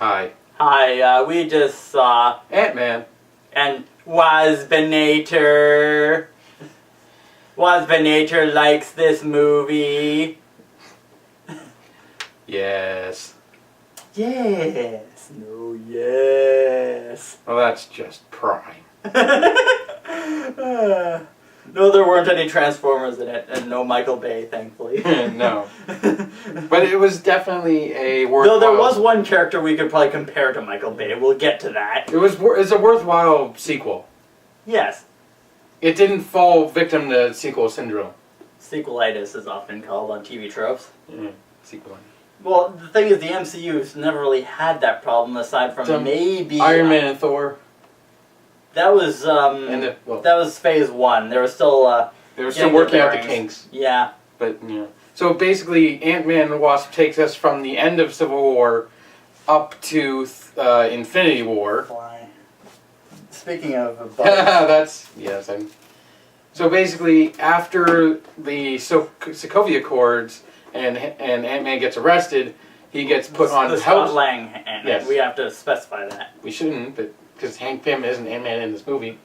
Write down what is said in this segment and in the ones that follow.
Hi. Hi, we just saw Antman. and Wasp-inator. Wasp-inator likes this movie. Yes. Yes. No, yes. Well, that's just prime. No, there weren't any Transformers in it, and no Michael Bay, thankfully. No. But it was definitely a worthwhile... Though there was one character we could probably compare to Michael Bay. We'll get to that. It's a worthwhile sequel. Yes. It didn't fall victim to sequel syndrome. Sequelitis is often called on TV tropes. Sequel. Well, the thing is, the MCU's never really had that problem, aside from maybe Iron Man and Thor. That was that was phase 1. They were still working out the kinks. Yeah. But so basically, Antman and the Wasp takes us from the end of Civil War up to Infinity War. Why? Speaking of that's yes. So basically, after the Sokovia Accords and Ant-Man gets arrested, he gets put on the house. Scott Lang Ant-Man. Yes. We have to specify that. We shouldn't, but because Hank Pym isn't Ant-Man in this movie.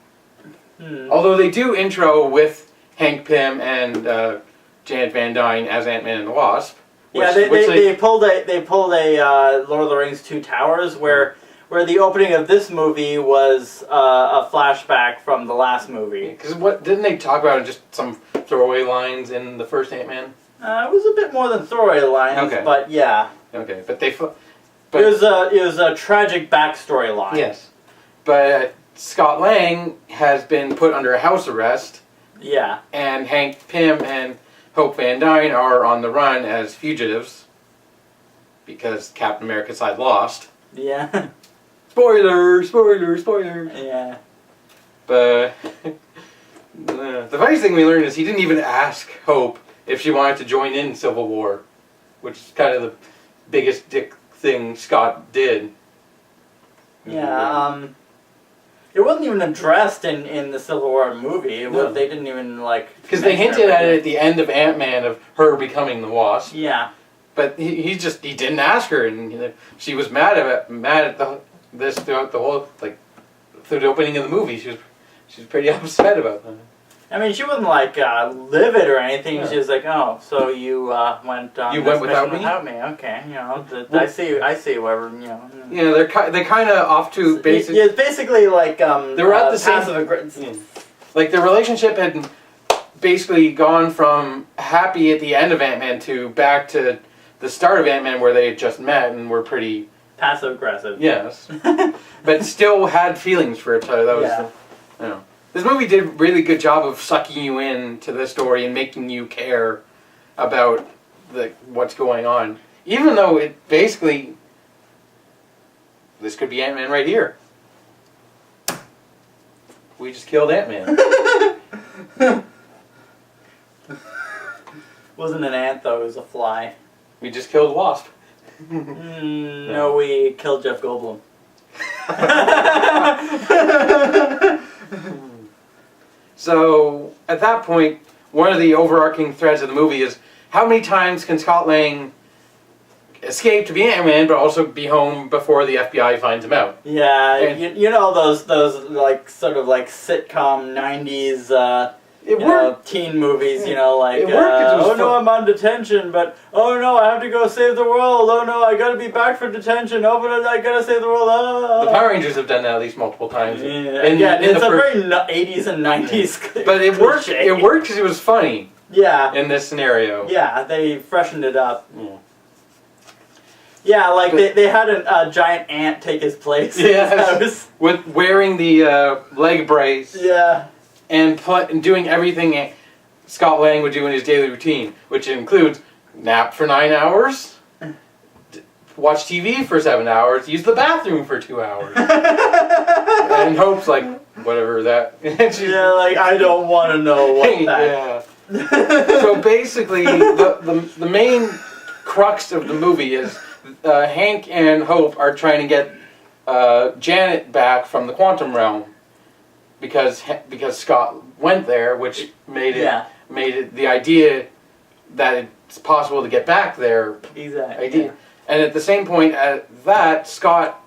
Although they do intro with Hank Pym and Janet Van Dyne as Ant-Man and the Wasp. Yeah, they pulled a Lord of the Rings 2 Towers where the opening of this movie was a flashback from the last movie. Because didn't they talk about just some throwaway lines in the first Ant-Man? It was a bit more than throwaway lines, but yeah. Okay, but it was a tragic backstory line. Yes, but Scott Lang has been put under house arrest. Yeah. And Hank Pym and Hope Van Dyne are on the run as fugitives because Captain America's side lost. Yeah. Spoiler! Yeah. But the funniest thing we learned is he didn't even ask Hope if she wanted to join in Civil War, which is kind of the biggest dick thing Scott did. Yeah, it wasn't even addressed in the Civil War movie. They didn't even, because they hinted at it at the end of Ant-Man of her becoming the Wasp. Yeah. But he didn't ask her, and she was mad at this throughout the whole, through the opening of the movie. She was pretty upset about that. I mean, she wasn't livid or anything. Yeah. She was like, "Oh, so you went on this without me? Without me? Okay, I see. Whatever, Yeah, they're kind of off to basic. Yeah, it's basically they were at the passive aggressive. Like their relationship had basically gone from happy at the end of Ant-Man to back to the start of Ant-Man where they had just met and were pretty passive aggressive. Yes, but still had feelings for each other. That was This movie did a really good job of sucking you in to the story and making you care about what's going on. Even though it basically... This could be Ant-Man right here. We just killed Ant-Man. Wasn't an ant, though. It was a fly. We just killed Wasp. No, we killed Jeff Goldblum. So, at that point, one of the overarching threads of the movie is how many times can Scott Lang escape to be Ant-Man, but also be home before the FBI finds him out? Yeah, and you know those sort of sitcom 90s teen movies, oh no, I'm on detention, but oh no, I have to go save the world, oh no, I gotta be back for detention, oh but I gotta save the world, The Power Rangers have done that at least multiple times. Yeah, it's a very 80s and 90s But it worked because it was funny. Yeah. In this scenario. Yeah, they freshened it up. Yeah, they had a giant ant take his place. Yes, with wearing the leg brace. Yeah. And doing everything Scott Lang would do in his daily routine, which includes nap for 9 hours, watch TV for 7 hours, use the bathroom for 2 hours, and Hope's whatever that. I don't want to know what that. Yeah. So basically, the main crux of the movie is Hank and Hope are trying to get Janet back from the quantum realm. Because Scott went there, which made it the idea that it's possible to get back there. Exactly. And at the same point at that, Scott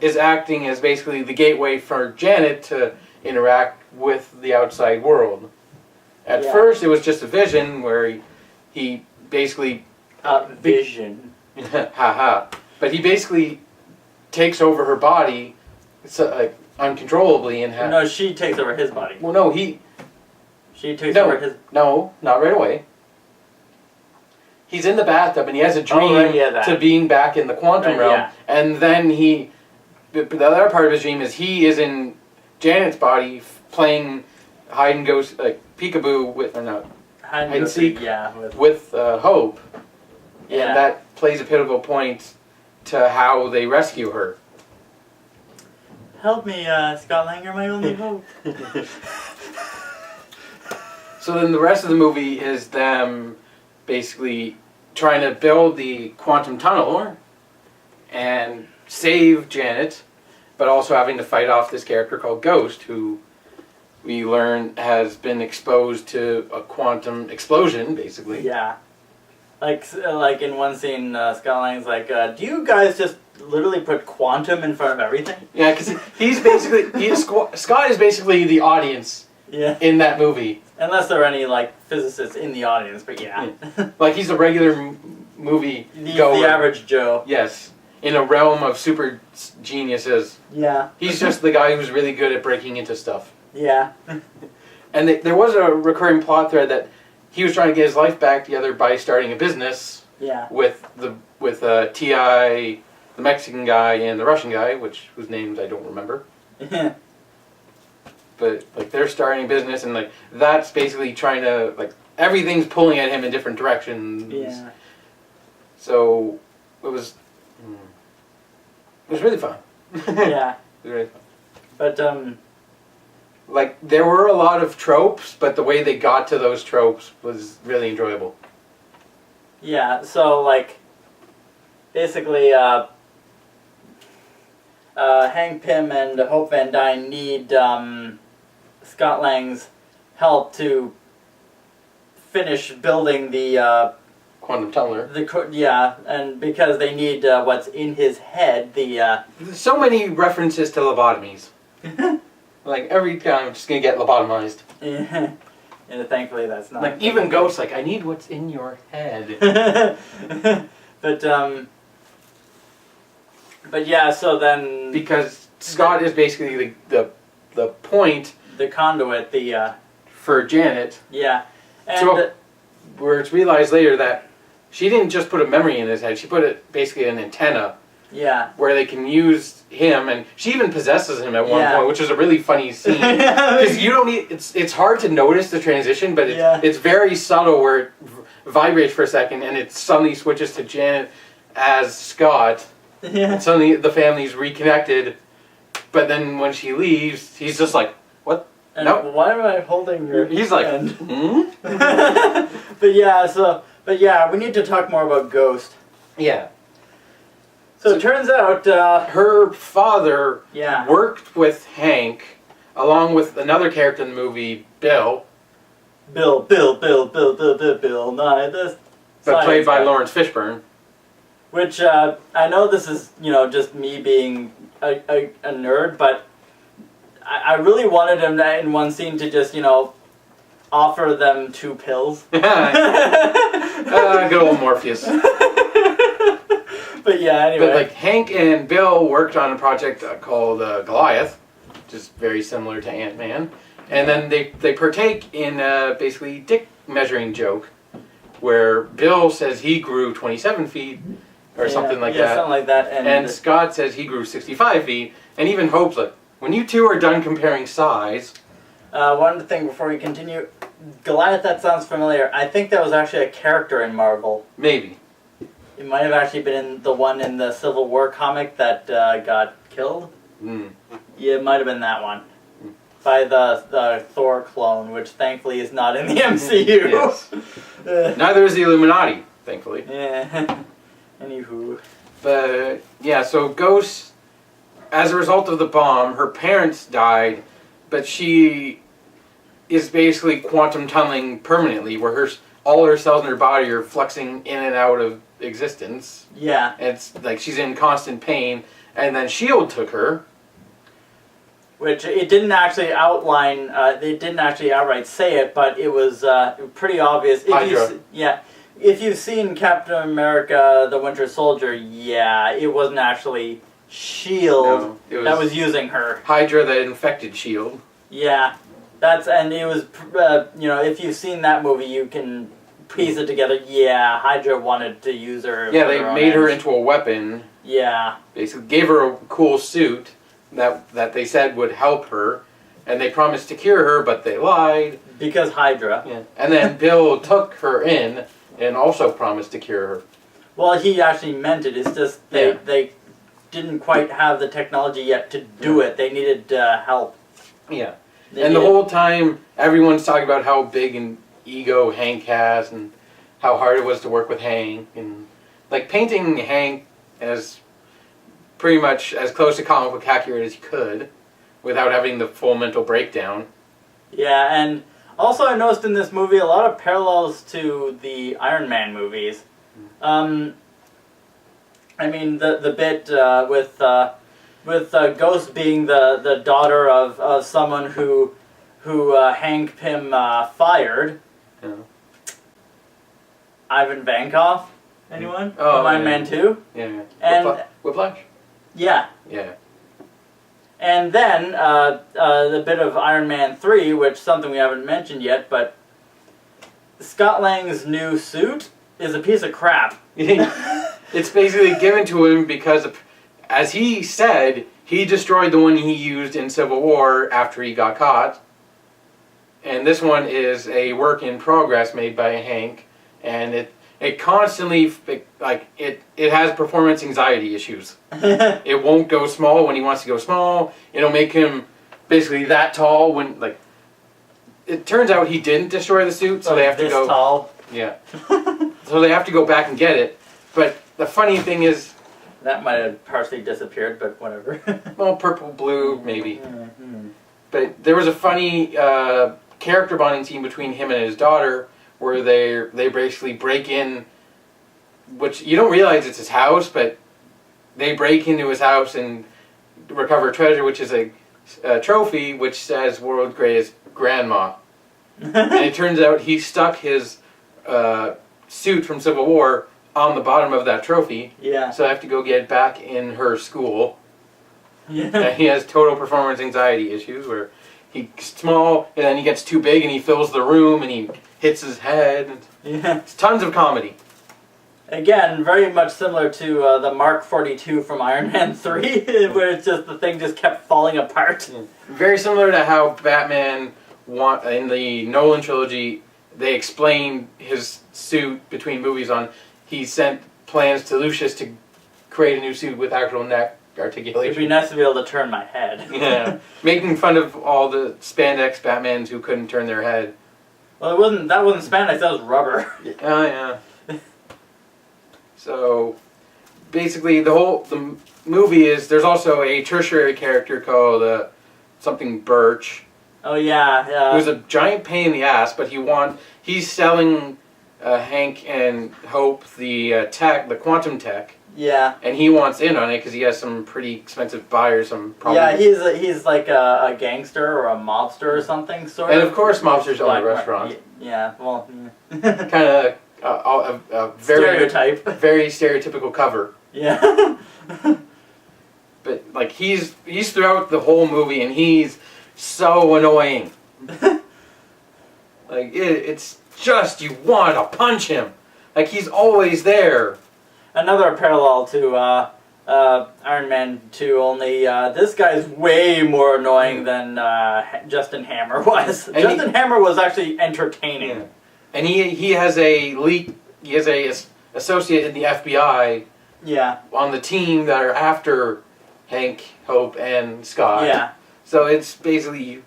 is acting as basically the gateway for Janet to interact with the outside world. At first, it was just a vision where he basically... vision. Haha. But he basically takes over her body uncontrollably and has... No, she takes over his body. Well, no, She takes over his... No, not right away. He's in the bathtub and he has a dream to being back in the quantum realm. Yeah. And then the other part of his dream is he is in Janet's body playing hide and go, like peekaboo with, or not, hide and seek with Hope. Yeah. And that plays a pivotal point to how they rescue her. Help me, Scott Langer, my only hope. So then the rest of the movie is them basically trying to build the quantum tunnel and save Janet, but also having to fight off this character called Ghost, who we learn has been exposed to a quantum explosion, basically. Yeah. Like in one scene, Scott Lang's like, do you guys just literally put quantum in front of everything? Yeah, because Scott is basically the audience in that movie. Unless there are any, like, physicists in the audience, but yeah. Like, he's a regular movie goer. The average Joe. Yes. In a realm of super geniuses. Yeah. He's just the guy who's really good at breaking into stuff. Yeah. And there was a recurring plot thread that he was trying to get his life back together by starting a business. Yeah. With T.I., the Mexican guy, and the Russian guy, whose names I don't remember. But like they're starting a business, and like that's basically trying to everything's pulling at him in different directions. Yeah. So it was really fun. Yeah. It was really fun. But like there were a lot of tropes, but the way they got to those tropes was really enjoyable. Yeah. So like basically, Hank Pym and Hope Van Dyne need Scott Lang's help to finish building the quantum tunneler. And because they need what's in his head, There's so many references to lobotomies. Like every time I'm just gonna get lobotomized. And thankfully that's not. Like even Ghosts, like I need what's in your head. But yeah, so then because Scott is basically the point, the conduit, for Janet. Yeah, and where it's realized later that she didn't just put a memory in his head; she put it basically an antenna. Yeah. Where they can use him, and she even possesses him at one point, which is a really funny scene. Because you don't need it's hard to notice the transition, but it's very subtle where it vibrates for a second, and it suddenly switches to Janet as Scott. Yeah. And suddenly the family's reconnected, but then when she leaves, he's just like, "What? No. Why am I holding your?" He's like, But yeah, we need to talk more about Ghost. Yeah. So it turns out her father worked with Hank, along with another character in the movie, Bill. Bill Nye, this. But played by Lawrence Fishburne. Which, I know this is, just me being a nerd, but I really wanted him in one scene to just, offer them 2 pills. Good old Morpheus. But yeah, anyway. But like Hank and Bill worked on a project called Goliath, which is very similar to Antman. And then they partake in basically dick measuring joke, where Bill says he grew 27 feet, or something like that. Yeah, something like that. And Scott says he grew 65 feet, and even Hope's like, when you two are done comparing size... one thing before we continue, Goliath, that sounds familiar. I think that was actually a character in Marvel. Maybe. It might have actually been in the one in the Civil War comic that got killed. Mm. Yeah, it might have been that one. By the Thor clone, which thankfully is not in the MCU. Yes. Neither is the Illuminati, thankfully. Yeah. Anywho. But, yeah, so Ghost, as a result of the bomb, her parents died, but she is basically quantum tunneling permanently, where all her cells in her body are fluxing in and out of existence. Yeah. It's like she's in constant pain, and then S.H.I.E.L.D. took her. Which it didn't actually outline. They didn't actually outright say it, but it was pretty obvious. If you've seen Captain America: The Winter Soldier, yeah, it wasn't actually S.H.I.E.L.D. No, that was using her. Hydra that infected S.H.I.E.L.D. Yeah, and it was if you've seen that movie, you can piece it together. Yeah, Hydra wanted to use her. Yeah, they made her into a weapon. Yeah. Basically gave her a cool suit that they said would help her, and they promised to cure her, but they lied. Because Hydra. Yeah. And then Bill took her in and also promised to cure her. Well, he actually meant it. It's just they didn't quite have the technology yet to do it. They needed help. Yeah. And the whole time, everyone's talking about how big an ego Hank has and how hard it was to work with Hank. And like painting Hank as pretty much as close to comic book accurate as you could without having the full mental breakdown. Yeah, and also I noticed in this movie a lot of parallels to the Iron Man movies. I mean, the bit with Ghost being the daughter of someone who Hank Pym fired. Yeah. Ivan Vankoff? Anyone? Oh, from Iron Man 2? Yeah. And Whiplash? Yeah. Yeah. And then the bit of Iron Man 3, which is something we haven't mentioned yet, but Scott Lang's new suit is a piece of crap. It's basically given to him because, as he said, he destroyed the one he used in Civil War after he got caught. And this one is a work in progress made by Hank, and it constantly, it has performance anxiety issues. It won't go small when he wants to go small. It'll make him basically that tall when, like, it turns out he didn't destroy the suit, so they have to go... tall? Yeah. So they have to go back and get it. But the funny thing is... That might have partially disappeared, but whatever. Well, purple, blue, maybe. But there was a funny character bonding scene between him and his daughter where they basically break in, which you don't realize it's his house, but they break into his house and recover treasure, which is a trophy which says "World's Greatest Grandma." And it turns out he stuck his suit from Civil War on the bottom of that trophy. Yeah. So I have to go get it back in her school. Yeah. And he has total performance anxiety issues where he's small and then he gets too big and he fills the room and he hits his head. Yeah. It's tons of comedy. Again, very much similar to the Mark 42 from Iron Man 3, where it's just the thing just kept falling apart. Yeah. Very similar to how Batman in the Nolan trilogy, they explained his suit between movies on. He sent plans to Lucius to create a new suit with actual neck articulation. It'd be nice to be able to turn my head. Yeah, making fun of all the spandex Batmans who couldn't turn their head. Well, that wasn't spandex, that was rubber. Oh yeah. So, basically, the movie is there's also a tertiary character called something Birch. Oh yeah. Who's a giant pain in the ass, but he's selling Hank and Hope the quantum tech. Yeah. And he wants in on it because he has some pretty expensive buyers. Yeah, he's like a gangster or a mobster or something, sort of. And of course, mobsters own a restaurant. Yeah, well... Kind of a very... Stereotype. Very stereotypical cover. Yeah. But, like, he's throughout the whole movie, and he's so annoying. Like, it's just, you want to punch him. Like, he's always there. Another parallel to Iron Man 2, only this guy's way more annoying than Justin Hammer was. And Justin Hammer was actually entertaining. Yeah. And he has a associate in the FBI. Yeah. On the team that are after Hank, Hope, and Scott. Yeah. So it's basically,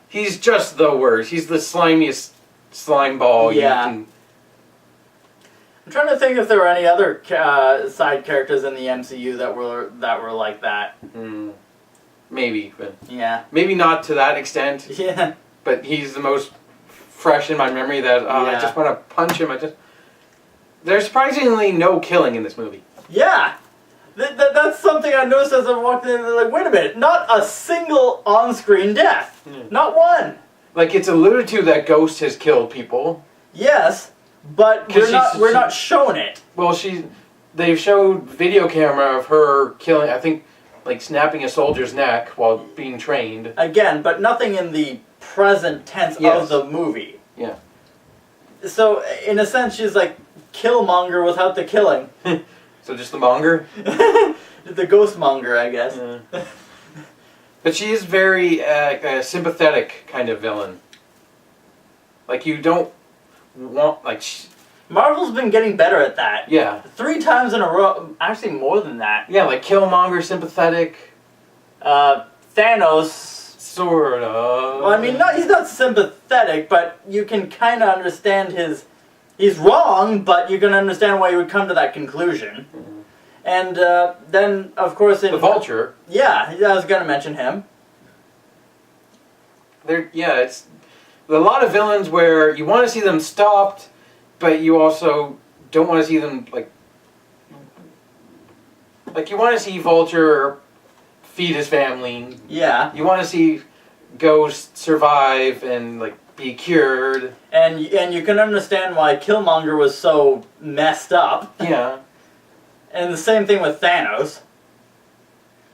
he's just the worst. He's the slimiest slime ball you can... I'm trying to think if there were any other side characters in the MCU that were like that. Maybe, but yeah, maybe not to that extent. Yeah, but he's the most fresh in my memory that I just want to punch him. There's surprisingly no killing in this movie. Yeah! That's something I noticed as I walked in. Like, wait a minute, not a single on-screen death. Not one. Like, it's alluded to that Ghost has killed people. Yes, but we're not shown it. Well, they've showed video camera of her killing, I think, like snapping a soldier's neck while being trained. Again, but nothing in the present tense of the movie. Yeah. So, in a sense, she's like Killmonger without the killing. So just the monger? The ghost monger, I guess. Yeah. But she is very a sympathetic kind of villain. Like, you don't want, like... Marvel's been getting better at that. Yeah. 3 times in a row. Actually, more than that. Yeah, like Killmonger, sympathetic. Thanos... Sort of. Well, I mean, he's not sympathetic, but you can kind of understand his... He's wrong, but you can understand why he would come to that conclusion. Mm-hmm. And then, of course... The Vulture. Yeah, I was going to mention him. It's a lot of villains where you want to see them stopped, but you also don't want to see them, like you want to see Vulture feed his family. Yeah. You want to see Ghost survive and, like, be cured. And you can understand why Killmonger was so messed up. Yeah. And the same thing with Thanos.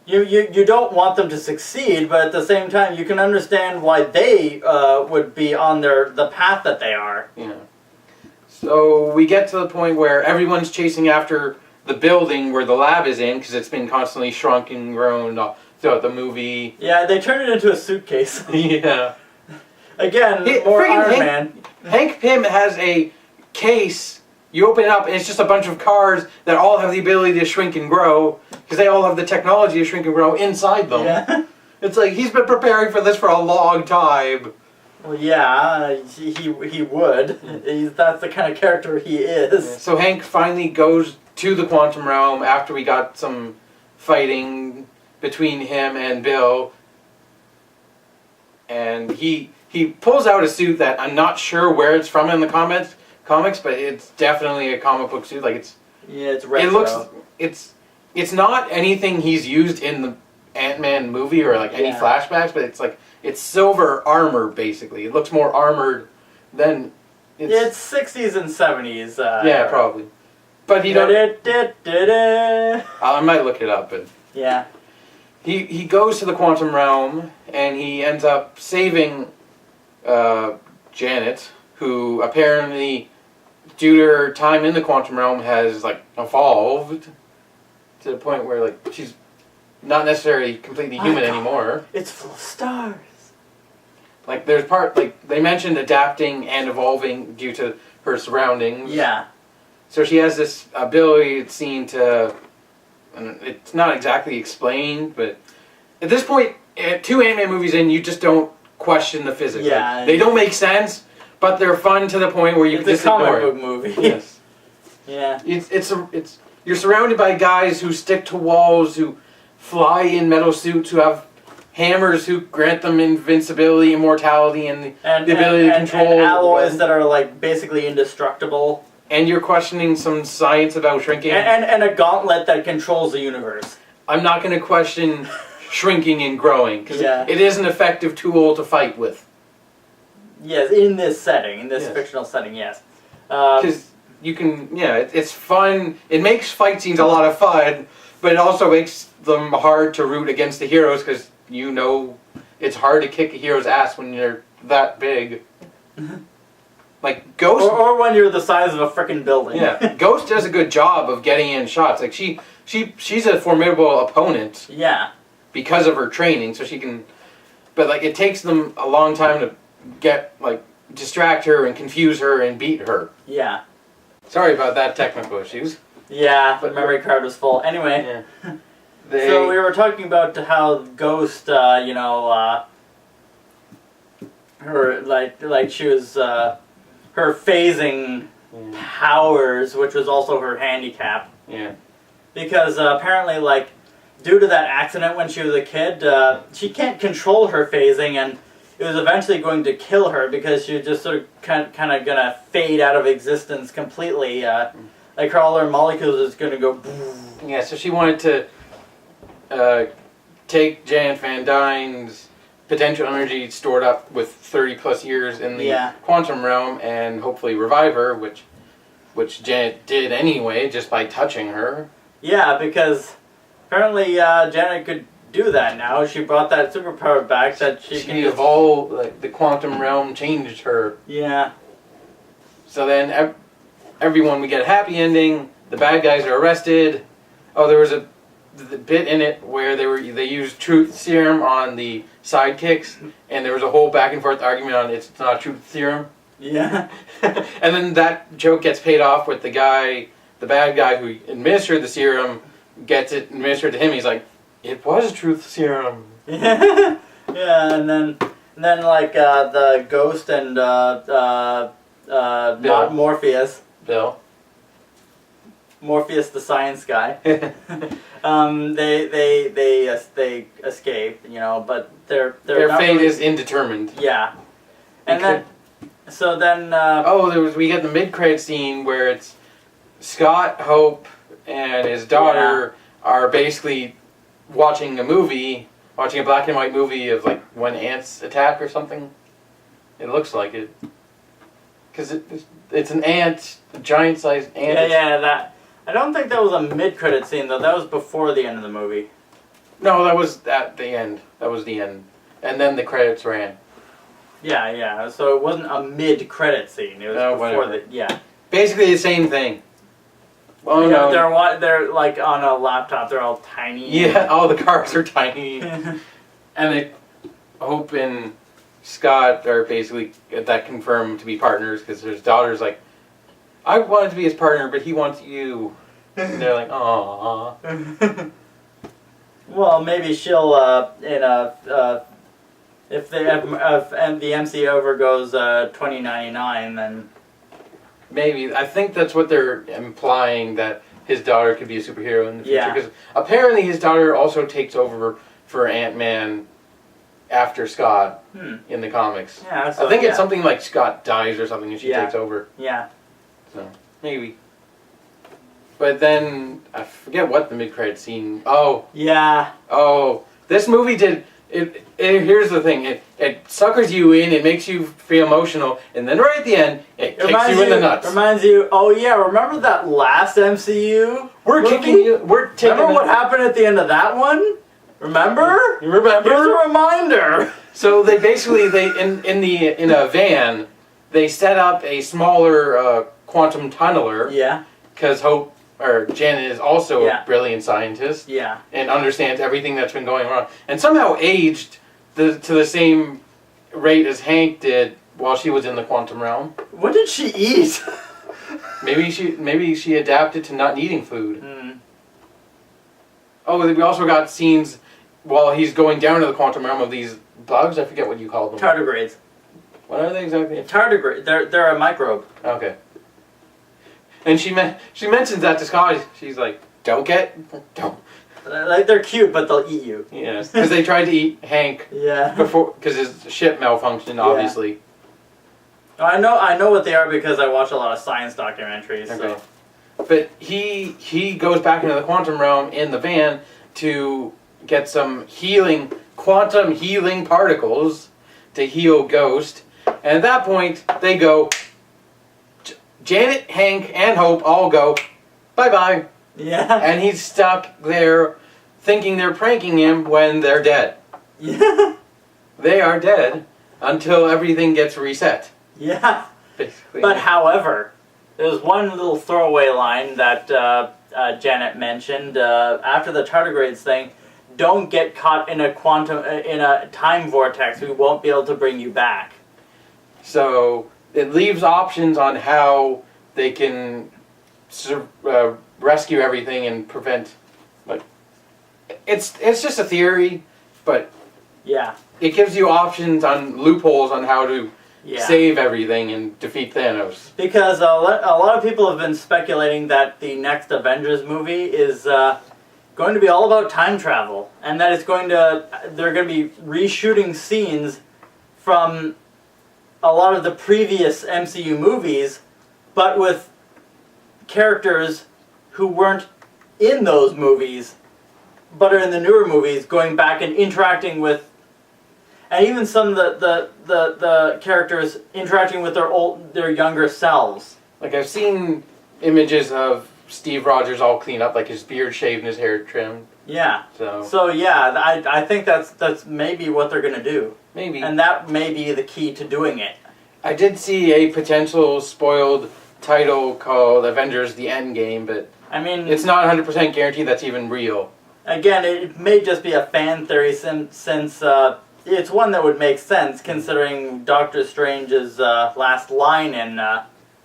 You don't want them to succeed, but at the same time, you can understand why they would be on the path that they are. Yeah. So we get to the point where everyone's chasing after the building where the lab is in, because it's been constantly shrunk and grown throughout the movie. Yeah, they turned it into a suitcase. Yeah. Again, more Iron Man. Hank Pym has a case. You open it up, and it's just a bunch of cars that all have the ability to shrink and grow, because they all have the technology to shrink and grow inside them. Yeah. It's like, he's been preparing for this for a long time. Well, yeah, he would. That's the kind of character he is. Yeah. So Hank finally goes to the quantum realm after we got some fighting between him and Bill. And he pulls out a suit that I'm not sure where it's from in the comics, but it's definitely a comic book suit. Like, it's retro. It's not anything he's used in the Antman movie or like any flashbacks, but it's silver armor basically. It looks more armored than it's 60s and 70s. Yeah, probably. But he don't. I might look it up, but yeah. He goes to the quantum realm and he ends up saving Janet, who apparently, due to her time in the quantum realm, has like evolved to the point where like she's not necessarily completely human anymore. It's full of stars. Like there's they mentioned adapting and evolving due to her surroundings. Yeah. So she has this ability, it's seen to, and it's not exactly explained, but at this point, 2 Ant-Man movies in, you just don't question the physics. Yeah. Like, they don't make sense, but they're fun to the point where you can just ignore it. It's a comic book movie. Yes. Yeah. It's you're surrounded by guys who stick to walls, who fly in metal suits, who have hammers who grant them invincibility, immortality, and the ability to control... And alloys that are like basically indestructible. And you're questioning some science about shrinking. And a gauntlet that controls the universe. I'm not going to question shrinking and growing, because it is an effective tool to fight with. Yes, in this setting, in this fictional setting, yes. Because you can, it's fun. It makes fight scenes a lot of fun, but it also makes them hard to root against the heroes, because you know it's hard to kick a hero's ass when you're that big. Like Ghost, or when you're the size of a frickin' building. Yeah, Ghost does a good job of getting in shots. Like she's a formidable opponent. Yeah. Because of her training, so she can. But like, it takes them a long time to get distract her and confuse her and beat her. Yeah. Sorry about that technical issues. Yeah, but memory card was full. Anyway. Yeah. So we were talking about how Ghost, her she was. Her phasing powers, which was also her handicap. Yeah. Because apparently, due to that accident when she was a kid, she can't control her phasing, and it was eventually going to kill her because she was just sort of kind of gonna fade out of existence completely. Like all her molecules is gonna go. Yeah, so she wanted to take Janet Van Dyne's potential energy stored up with 30 plus years in the quantum realm and hopefully revive her, which Janet did anyway just by touching her. Yeah, because apparently Janet could do that now. She brought that superpower back that she can evolved. Like, the quantum realm changed her. Yeah. So then everyone, we get a happy ending. The bad guys are arrested. Oh, there was the bit in it where they used truth serum on the sidekicks, and there was a whole back and forth argument on it's not truth serum. Yeah. And then that joke gets paid off with the bad guy who administered the serum gets it administered to him. He's like, it was truth serum. Yeah, and then like the ghost and not Morpheus. Bill. Morpheus, the science guy. They escape, you know, but their fate is indetermined. Yeah, and we get the mid-credit scene where it's Scott, Hope, and his daughter are basically watching a black and white movie of like when ants attack or something. It looks like it. Because it's an ant, a giant-sized ant. Yeah, I don't think that was a mid-credit scene, though. That was before the end of the movie. No, that was at the end. That was the end. And then the credits ran. Yeah. So it wasn't a mid-credit scene. It was before the... Yeah. Basically the same thing. Oh, no. They're like on a laptop. They're all tiny. Yeah, all the cars are tiny. And Hope and Scott are basically that confirmed to be partners because his daughter's like, I wanted to be his partner, but he wants you. And they're like, aww. Well, maybe she'll if the MCU ever goes 2099, then maybe. I think that's what they're implying, that his daughter could be a superhero in the future. Because apparently his daughter also takes over for Antman after Scott in the comics. Yeah, so, I think it's something like Scott dies or something and she takes over. Yeah. So, maybe. But then, I forget what the mid-credit scene... Oh. Yeah. Oh. This movie did... Here's the thing. It suckers you in, it makes you feel emotional, and then right at the end, it kicks you in the nuts. Reminds you... Oh, yeah, remember that last MCU? Remember what happened at the end of that one? Remember? You remember? Here's a reminder. So they basically, in a van, they set up a smaller quantum tunneler. Yeah. Because Janet is also a brilliant scientist. Yeah. And understands everything that's been going on. And somehow aged to the same rate as Hank did while she was in the quantum realm. What did she eat? Maybe she adapted to not needing food. Mm. Oh, we also got scenes while he's going down to the quantum realm of these bugs. I forget what you call them. Tardigrades. What are they exactly? Tardigrade. They're a microbe. Okay. And she mentions that to Scott. She's like, don't. Like, they're cute, but they'll eat you. Yeah, because they tried to eat Hank. Yeah. Before, because his ship malfunctioned, obviously. Yeah. I know what they are because I watch a lot of science documentaries. Okay. So. But he goes back into the quantum realm in the van to get some quantum healing particles to heal Ghost. And at that point, they go, Janet, Hank, and Hope all go, bye-bye. Yeah. And he's stuck there thinking they're pranking him when they're dead. Yeah. They are dead until everything gets reset. Yeah. Basically. But however, there's one little throwaway line that Janet mentioned after the tardigrades thing. Don't get caught in a time vortex. We won't be able to bring you back. So it leaves options on how they can rescue everything and prevent. Like, it's just a theory, but yeah, it gives you options on loopholes on how to save everything and defeat Thanos. Because a lot of people have been speculating that the next Avengers movie is going to be all about time travel, and that they're going to be reshooting scenes from a lot of the previous MCU movies, but with characters who weren't in those movies, but are in the newer movies, going back and interacting with, and even some of the characters interacting with their younger selves. Like, I've seen images of Steve Rogers all cleaned up, like his beard shaved and his hair trimmed. Yeah. So yeah, I think that's maybe what they're gonna do. Maybe. And that may be the key to doing it. I did see a potential spoiled title called Avengers: The Endgame, but I mean, it's not 100% guaranteed that's even real. Again, it may just be a fan theory since it's one that would make sense considering Doctor Strange's last line in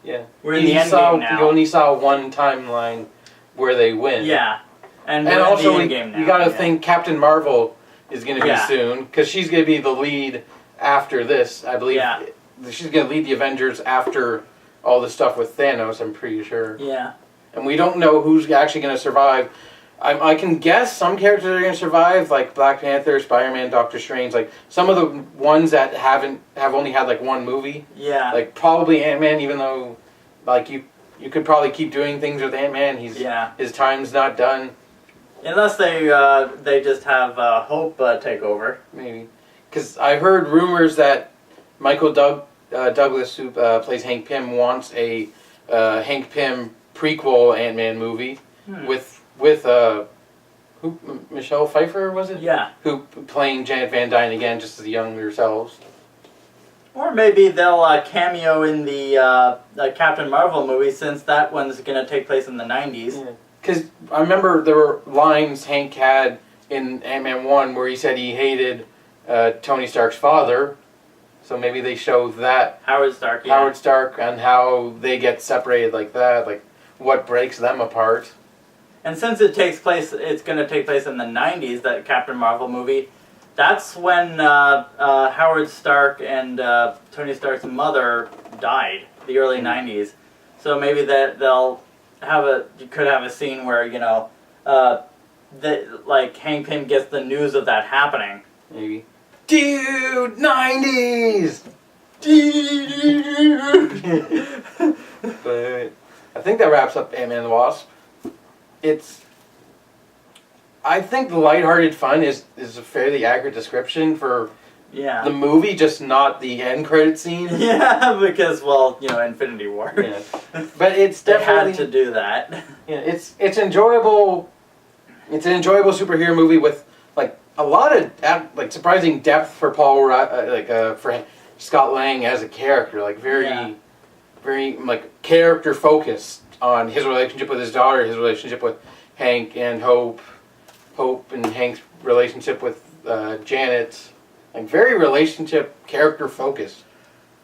Yeah. we're in the Endgame now. You only saw one timeline where they win. Yeah. And also, in the Endgame now. you gotta think Captain Marvel is gonna be Yeah. soon, because she's gonna be the lead after this, I believe. Yeah. She's gonna lead the Avengers after all the stuff with Thanos, I'm pretty sure. Yeah. And we don't know who's actually gonna survive. I can guess some characters are gonna survive, like Black Panther, Spider-Man, Doctor Strange. Like some of the ones that have only had like one movie. Yeah. Like probably Ant-Man, even though like you could probably keep doing things with Ant-Man. His time's not done. Unless they just have Hope take over. Maybe, because I heard rumors that Michael Douglas, who plays Hank Pym, wants a Hank Pym prequel Ant-Man movie with who, Michelle Pfeiffer, was it? Yeah. Who playing Janet Van Dyne again, just as the younger selves. Or maybe they'll cameo in the Captain Marvel movie, since that one's going to take place in the 90s. Because I remember there were lines Hank had in Ant-Man 1 where he said he hated Tony Stark's father. So maybe they show that. Howard Stark, yeah. Howard Stark, and how they get separated like that. Like, what breaks them apart. And since it's going to take place in the 90s, that Captain Marvel movie, that's when Howard Stark and Tony Stark's mother died, the early 90s. So maybe they'll you could have a scene where, like Hank Pym gets the news of that happening. Maybe. Dude, 90s! Dude! But I think that wraps up Ant-Man and the Wasp. I think the lighthearted fun is a fairly accurate description for the movie, just not the end credit scene. Yeah, because, Infinity War. Yeah. But it's definitely... They had to do that. Yeah, it's enjoyable. It's an enjoyable superhero movie with, like, a lot of, surprising depth for for Scott Lang as a character. Like, very, character focused on his relationship with his daughter, his relationship with Hank and Hope and Hank's relationship with Janet. Like, very character focused.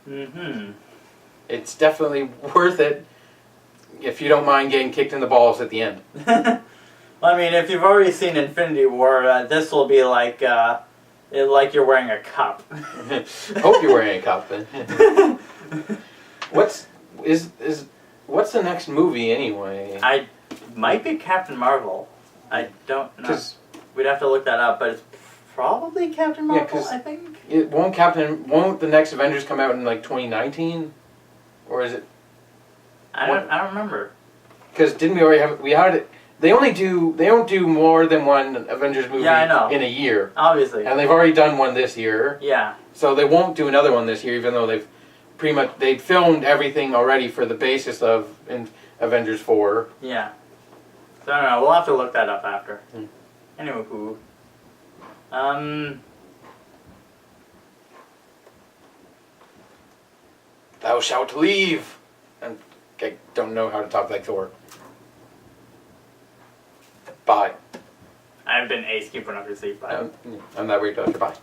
Mm-hmm. It's definitely worth it if you don't mind getting kicked in the balls at the end. I mean, if you've already seen Infinity War, this will be like you're wearing a cup. Hope you're wearing a cup then. What's the next movie anyway? Might be Captain Marvel. I don't know. We'd have to look that up, but it's probably Captain Marvel, I think. Won't the next Avengers come out in 2019? Or is it? I don't remember. Because didn't we already have it? They don't do more than one Avengers movie in a year. Obviously. And they've already done one this year. Yeah. So they won't do another one this year, even though they've filmed everything already for the basis of Avengers 4. Yeah. So I don't know, we'll have to look that up after. Anyway, cool. Thou shalt leave. And I don't know how to talk like Thor. Bye. I've been Ace, keep one up your sleeve. Bye. I'm not worried about your bye.